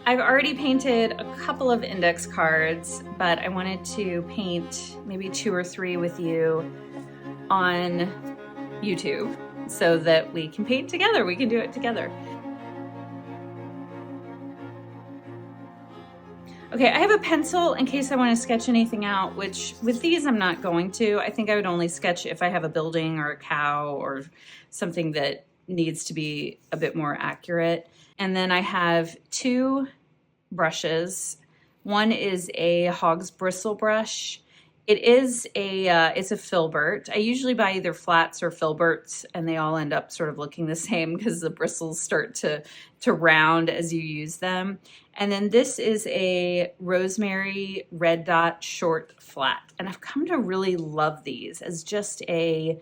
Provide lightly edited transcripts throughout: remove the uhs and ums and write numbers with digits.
I've already painted a couple of index cards, but I wanted to paint maybe 2 or 3 with you on YouTube so that we can paint together. We can do it together. Okay, I have a pencil in case I want to sketch anything out, which with these I'm not going to. I think I would only sketch if I have a building or a cow or something that needs to be a bit more accurate. And then I have 2 brushes. One is a hog's bristle brush. It's a filbert. I usually buy either flats or filberts, and they all end up sort of looking the same because the bristles start to round as you use them. And then this is a rosemary red dot short flat. And I've come to really love these as just a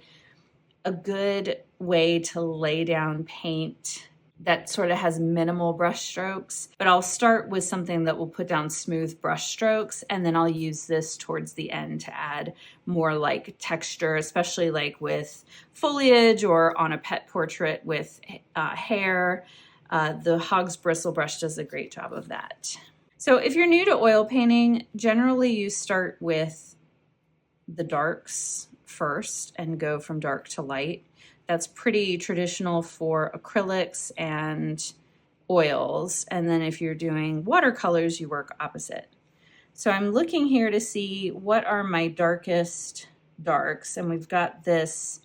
good way to lay down paint that sort of has minimal brush strokes, but I'll start with something that will put down smooth brush strokes, and then I'll use this towards the end to add more like texture, especially like with foliage or on a pet portrait with hair. The hog's bristle brush does a great job of that. So if you're new to oil painting, generally you start with the darks first and go from dark to light. That's pretty traditional for acrylics and oils. And then if you're doing watercolors, you work opposite. So I'm looking here to see what are my darkest darks. And we've got this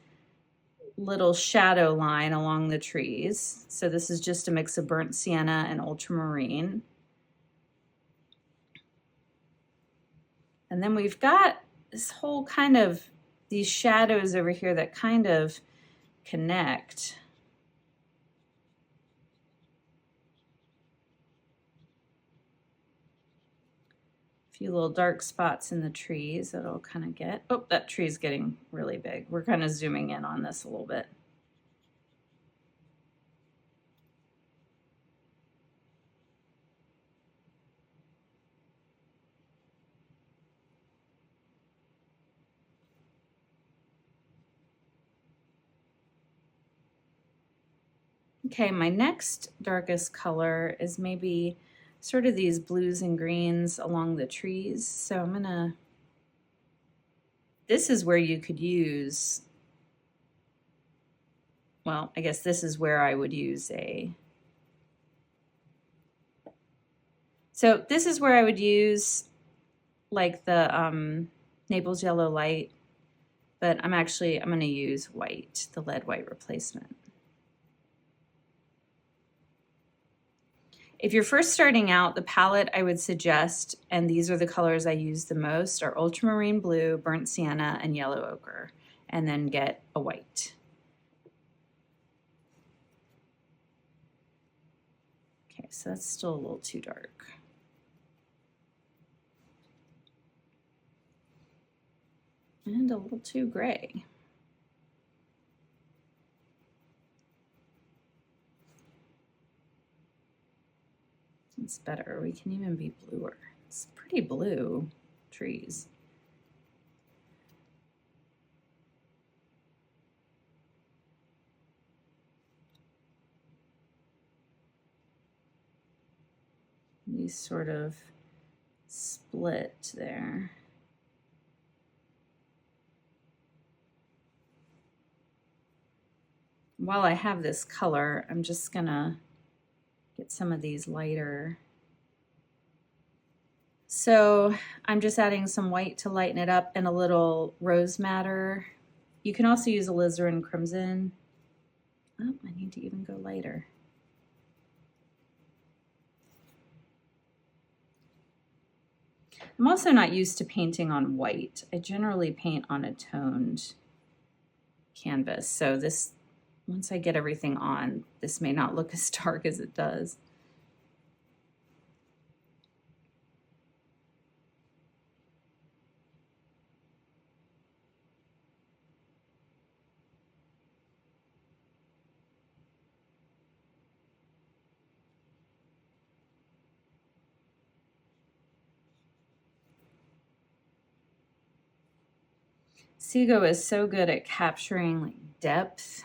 little shadow line along the trees. So this is just a mix of burnt sienna and ultramarine. And then we've got this whole kind of these shadows over here that kind of connect. A few little dark spots in the trees that I'll kind of get. Oh, that tree's getting really big. We're kind of zooming in on this a little bit. Okay, my next darkest color is maybe sort of these blues and greens along the trees. So I'm gonna, this is where you could use, well, I guess this is where I would use so this is where I would use like the Naples yellow light, but I'm gonna use white, the lead white replacement. If you're first starting out, the palette I would suggest, and these are the colors I use the most, are ultramarine blue, burnt sienna, and yellow ochre, and then get a white. Okay, so that's still a little too dark. And a little too gray. It's better. We can even be bluer. It's pretty blue trees. These sort of split there. While I have this color, I'm just gonna get some of these lighter. So I'm just adding some white to lighten it up and a little rose madder. You can also use alizarin crimson. Oh, I need to even go lighter. I'm also not used to painting on white. I generally paint on a toned canvas. So this, once I get everything on, this may not look as dark as it does. Seago is so good at capturing like depth,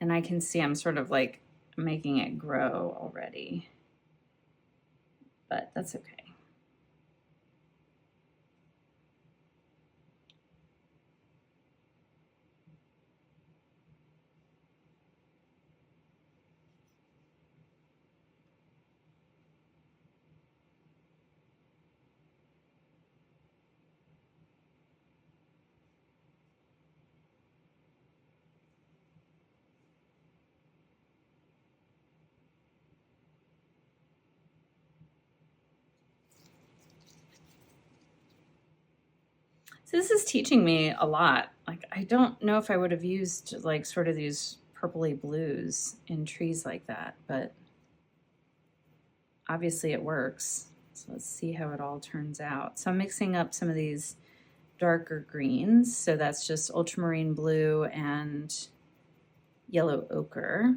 and I can see I'm sort of like making it grow already. but that's okay. So this is teaching me a lot. Like, I don't know if I would have used like sort of these purpley blues in trees like that, but obviously it works. So let's see how it all turns out. So I'm mixing up some of these darker greens. So that's just ultramarine blue and yellow ochre.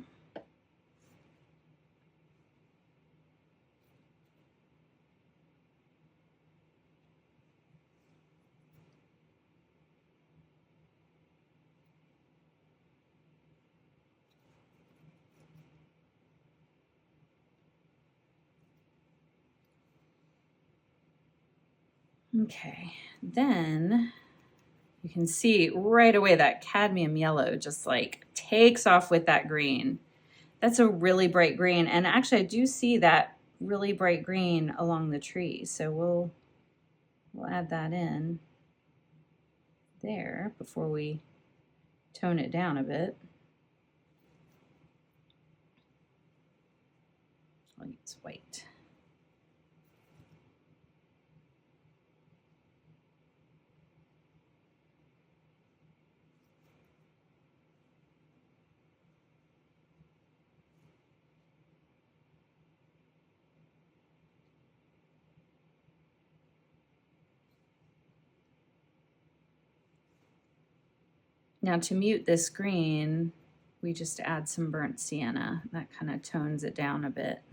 Okay, then you can see right away that cadmium yellow just like takes off with that green. That's a really bright green. And actually I do see that really bright green along the tree. So we'll add that in there before we tone it down a bit. I'll use white. Now to mute this green, we just add some burnt sienna. That kind of tones it down a bit.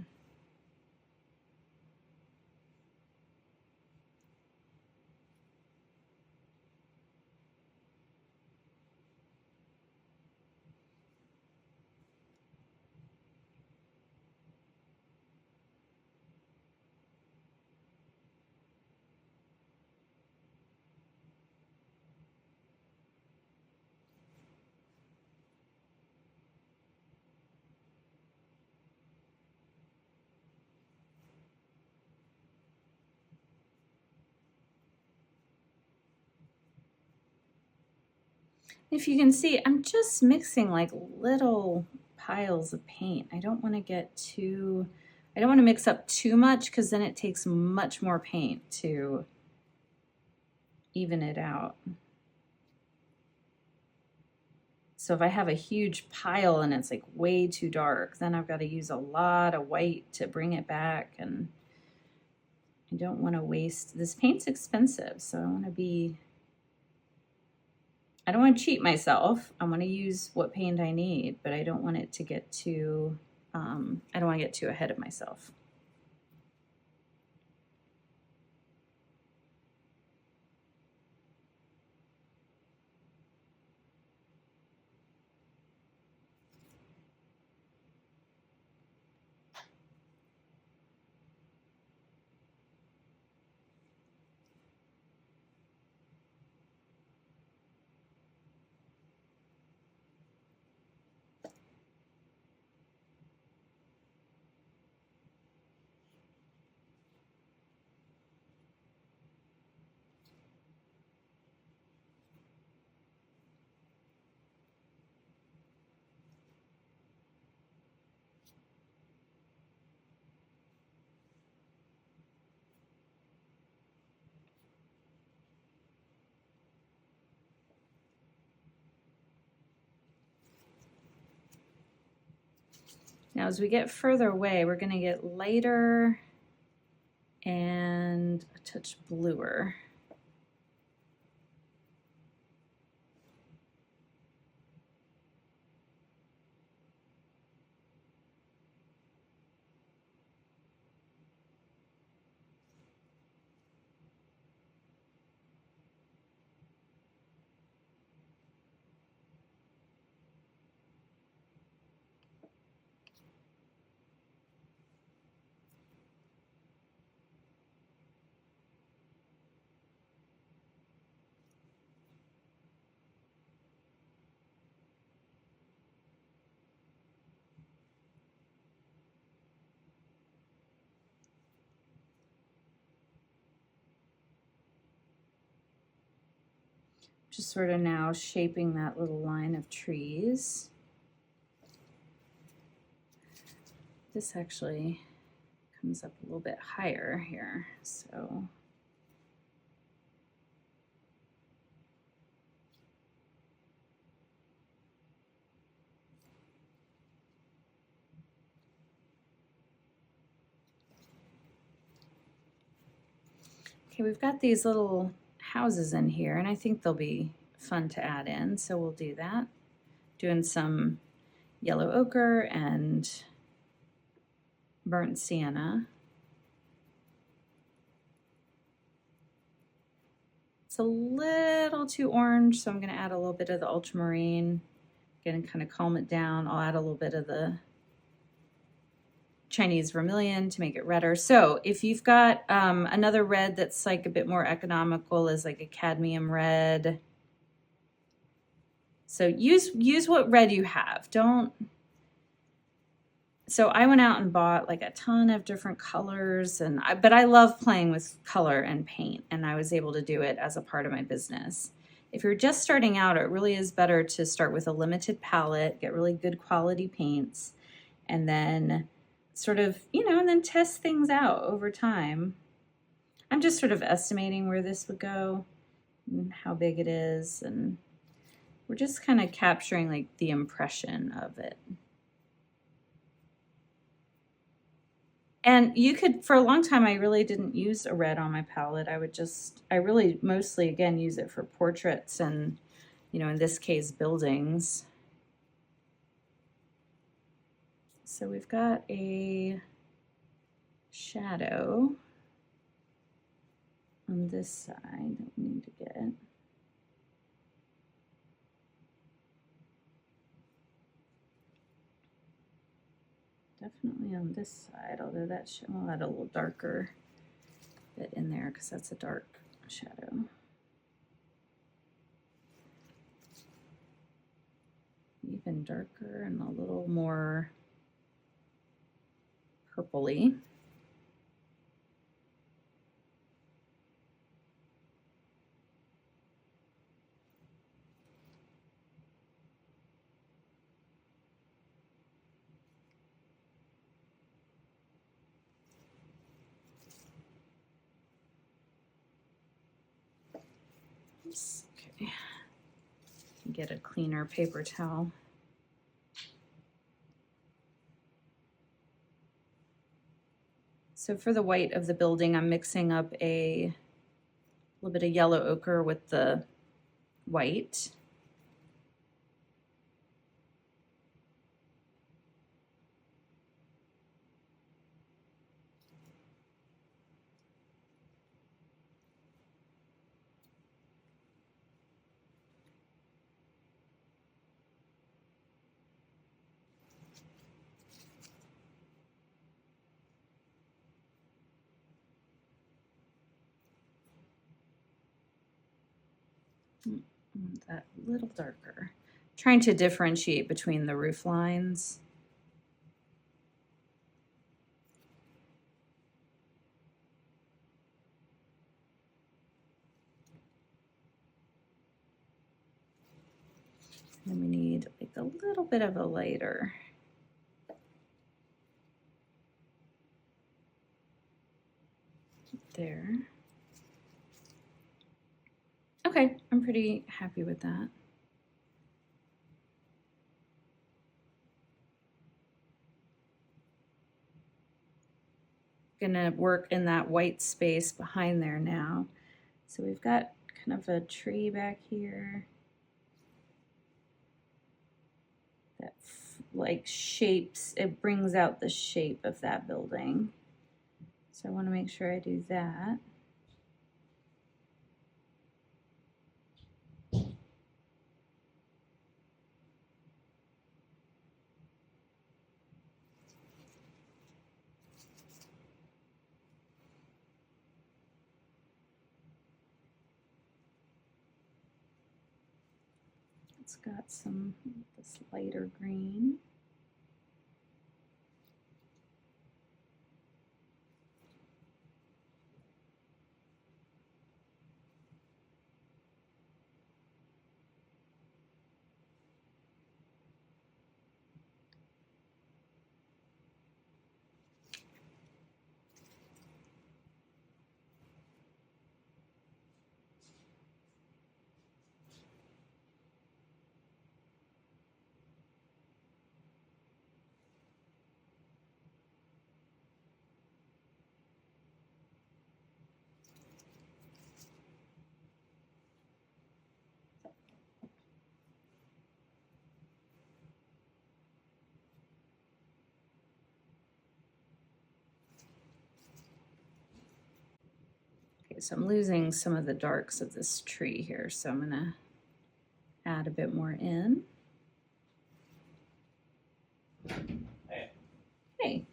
If you can see, I'm just mixing like little piles of paint. I don't want to mix up too much because then it takes much more paint to even it out. So if I have a huge pile and it's like way too dark, then I've got to use a lot of white to bring it back, and I don't want to waste. This paint's expensive, so I don't want to cheat myself. I want to use what paint I need, but I don't want it to get too, I don't want to get too ahead of myself. Now, as we get further away, we're going to get lighter and a touch bluer. Just sort of now shaping that little line of trees. This actually comes up a little bit higher here, so. Okay, we've got these little houses in here, and I think they'll be fun to add in, so we'll do that. Doing some yellow ochre and burnt sienna. It's a little too orange, so I'm going to add a little bit of the ultramarine. Again, kind of calm it down. I'll add a little bit of the Chinese vermilion to make it redder. So if you've got another red that's like a bit more economical, is like a cadmium red. So use what red you have. Don't. So I went out and bought like a ton of different colors, but I love playing with color and paint, and I was able to do it as a part of my business. If you're just starting out, it really is better to start with a limited palette, get really good quality paints, and then sort of, and then test things out over time. I'm just sort of estimating where this would go and how big it is, and we're just kind of capturing like the impression of it. And you could, for a long time, I really didn't use a red on my palette. I really mostly, again, use it for portraits and, in this case, buildings. So we've got a shadow on this side that we need to get. Definitely on this side, although we'll add a little darker bit in there because that's a dark shadow. Even darker and a little more purpley. Okay, get a cleaner paper towel. So for the white of the building, I'm mixing up a little bit of yellow ochre with the white. That little darker. Trying to differentiate between the roof lines. And then we need like a little bit of a lighter. There. Okay, I'm pretty happy with that. Gonna work in that white space behind there now. So we've got kind of a tree back here that like shapes, it brings out the shape of that building. So I want to make sure I do that. It's got this lighter green. Okay, so I'm losing some of the darks of this tree here, so I'm gonna add a bit more in. Hey. Hey.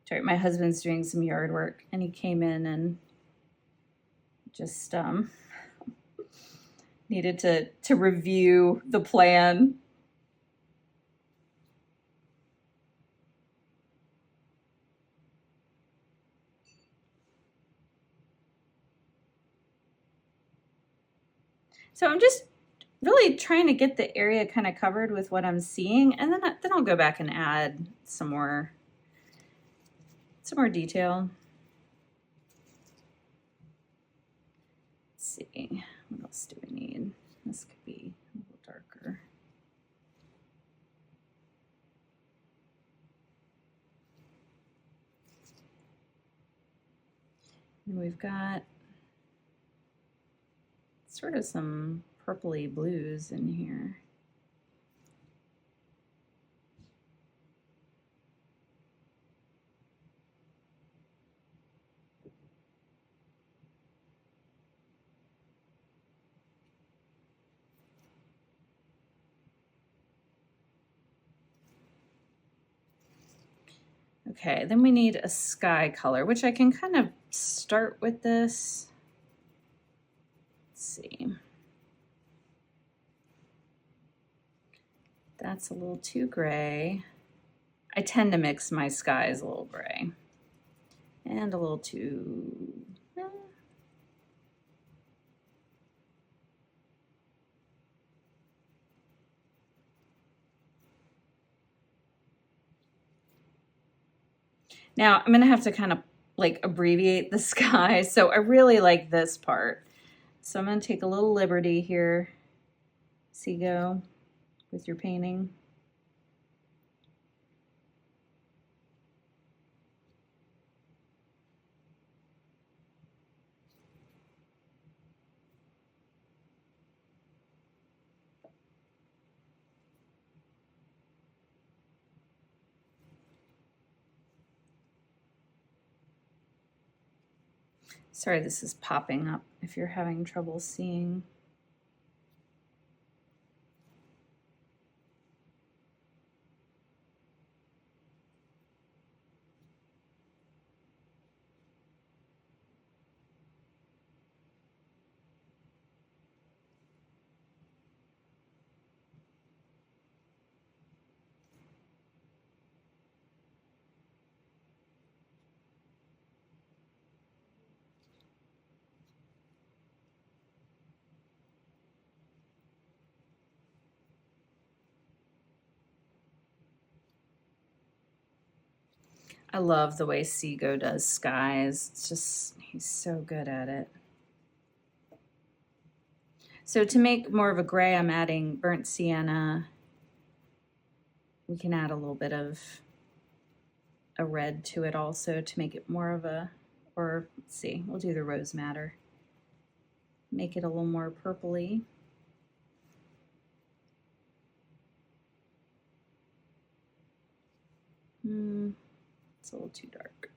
Sorry, my husband's doing some yard work and he came in and just needed to review the plan. So I'm just really trying to get the area kind of covered with what I'm seeing, and then I'll go back and add some more detail. Let's see, what else do we need? This could be a little darker. And we've got sort of some purpley blues in here. Okay, then we need a sky color, which I can kind of start with this. Let's see. That's a little too gray. I tend to mix my skies a little gray and a little too, Now I'm gonna have to kind of like abbreviate the sky. So I really like this part. So I'm gonna take a little liberty here, Seago, with your painting. Sorry, this is popping up if you're having trouble seeing. I love the way Seago does skies. It's just, he's so good at it. So to make more of a gray, I'm adding burnt sienna. We can add a little bit of a red to it also to make it more of a, or let's see, we'll do the rose madder. Make it a little more purpley. It's a little too dark.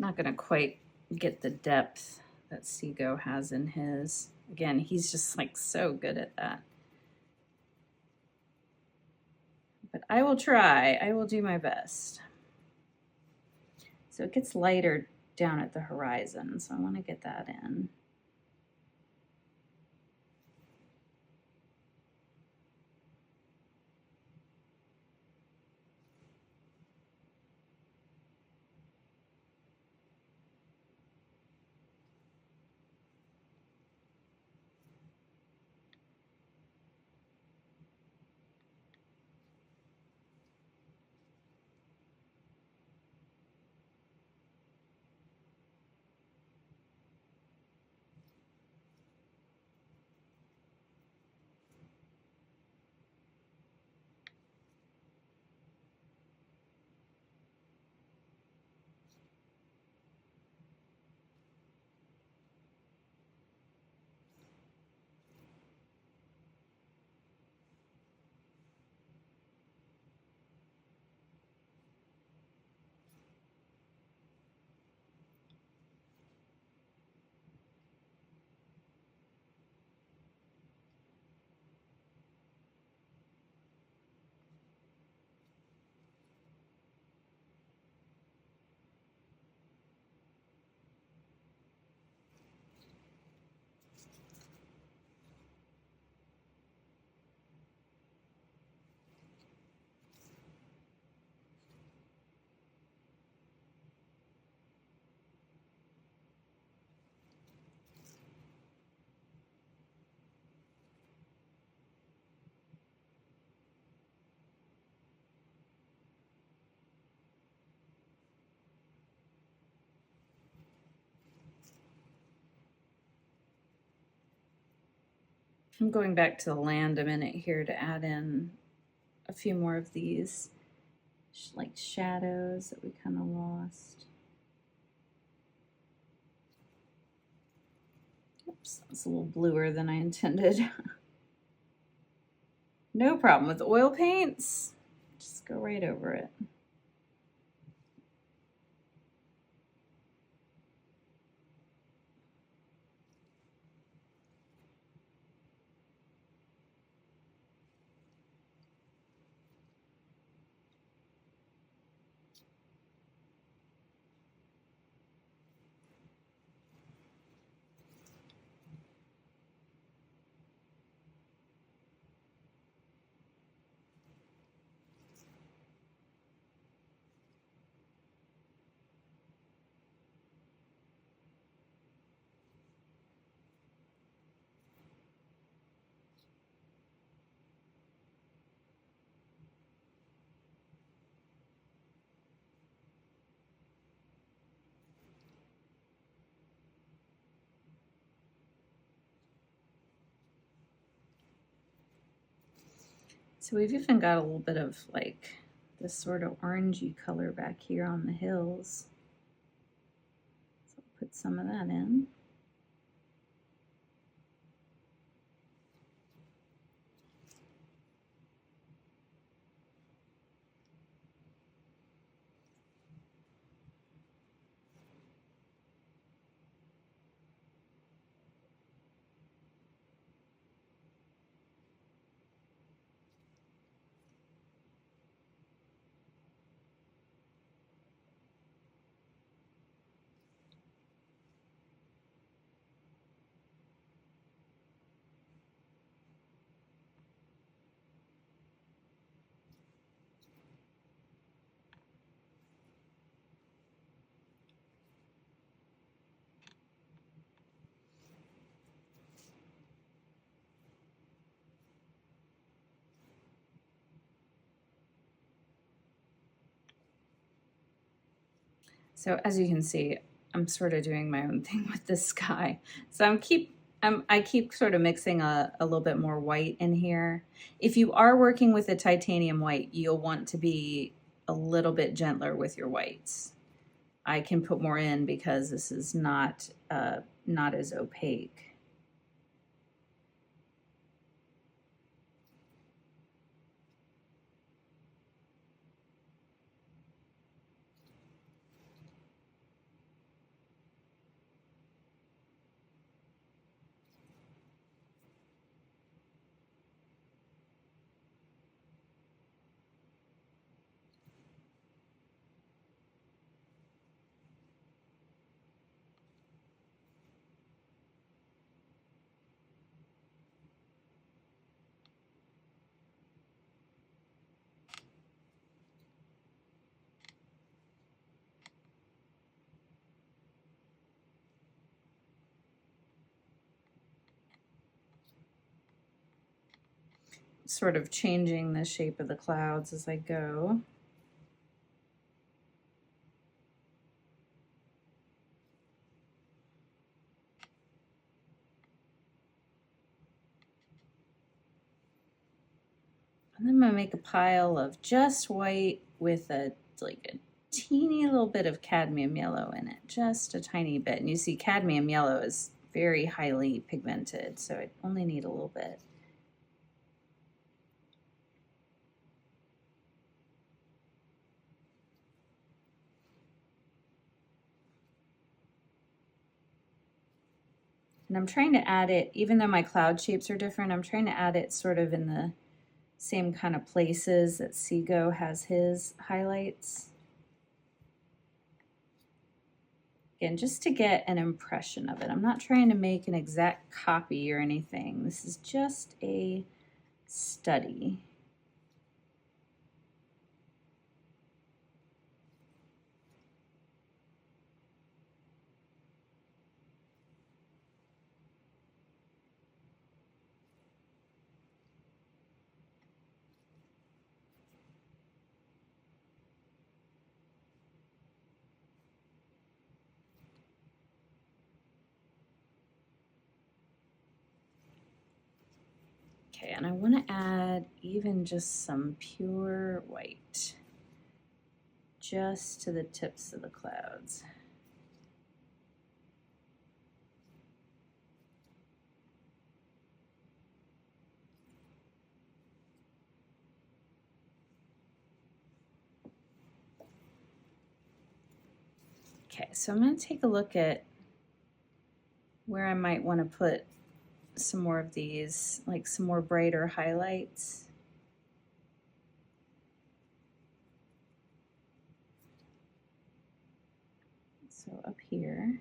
Not gonna quite get the depth that Seago has in his. Again, he's just like so good at that. But I will try. I will do my best. So it gets lighter down at the horizon, so I want to get that in. I'm going back to the land a minute here to add in a few more of these like shadows that we kind of lost. Oops, that's a little bluer than I intended. No problem with oil paints. Just go right over it. So we've even got a little bit of like this sort of orangey color back here on the hills. So I'll put some of that in. So as you can see, I'm sort of doing my own thing with this sky. So I keep sort of mixing a little bit more white in here. If you are working with a titanium white, you'll want to be a little bit gentler with your whites. I can put more in because this is not as opaque. sort of changing the shape of the clouds as I go. And then I'm gonna make a pile of just white with like a teeny little bit of cadmium yellow in it, just a tiny bit. And you see cadmium yellow is very highly pigmented, so I only need a little bit. And I'm trying to add it, even though my cloud shapes are different, I'm trying to add it sort of in the same kind of places that Seago has his highlights. Again, just to get an impression of it. I'm not trying to make an exact copy or anything. This is just a study. Okay, and I want to add even just some pure white, just to the tips of the clouds. Okay, so I'm going to take a look at where I might want to put some more of these, like some more brighter highlights. So up here.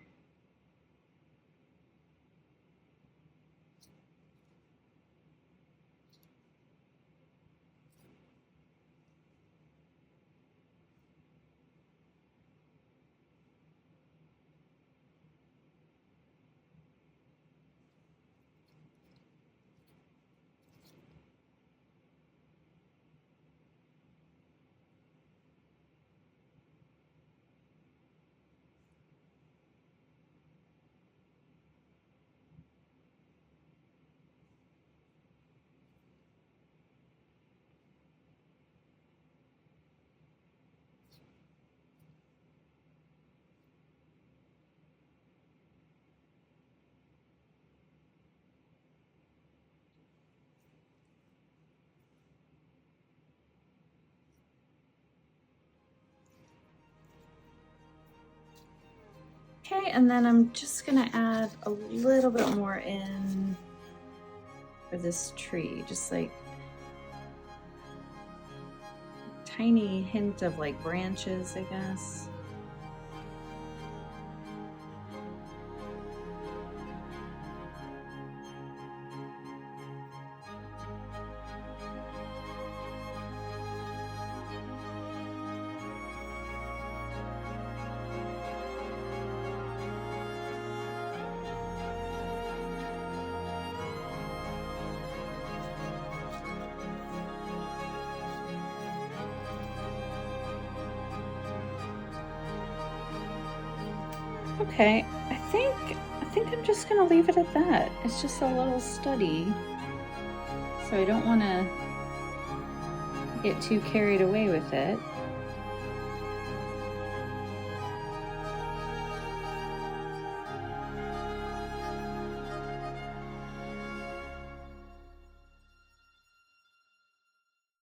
Okay, and then I'm just gonna add a little bit more in for this tree, just like a tiny hint of like branches, I guess. Okay, I think I'm just gonna leave it at that. It's just a little study, so I don't want to get too carried away with it.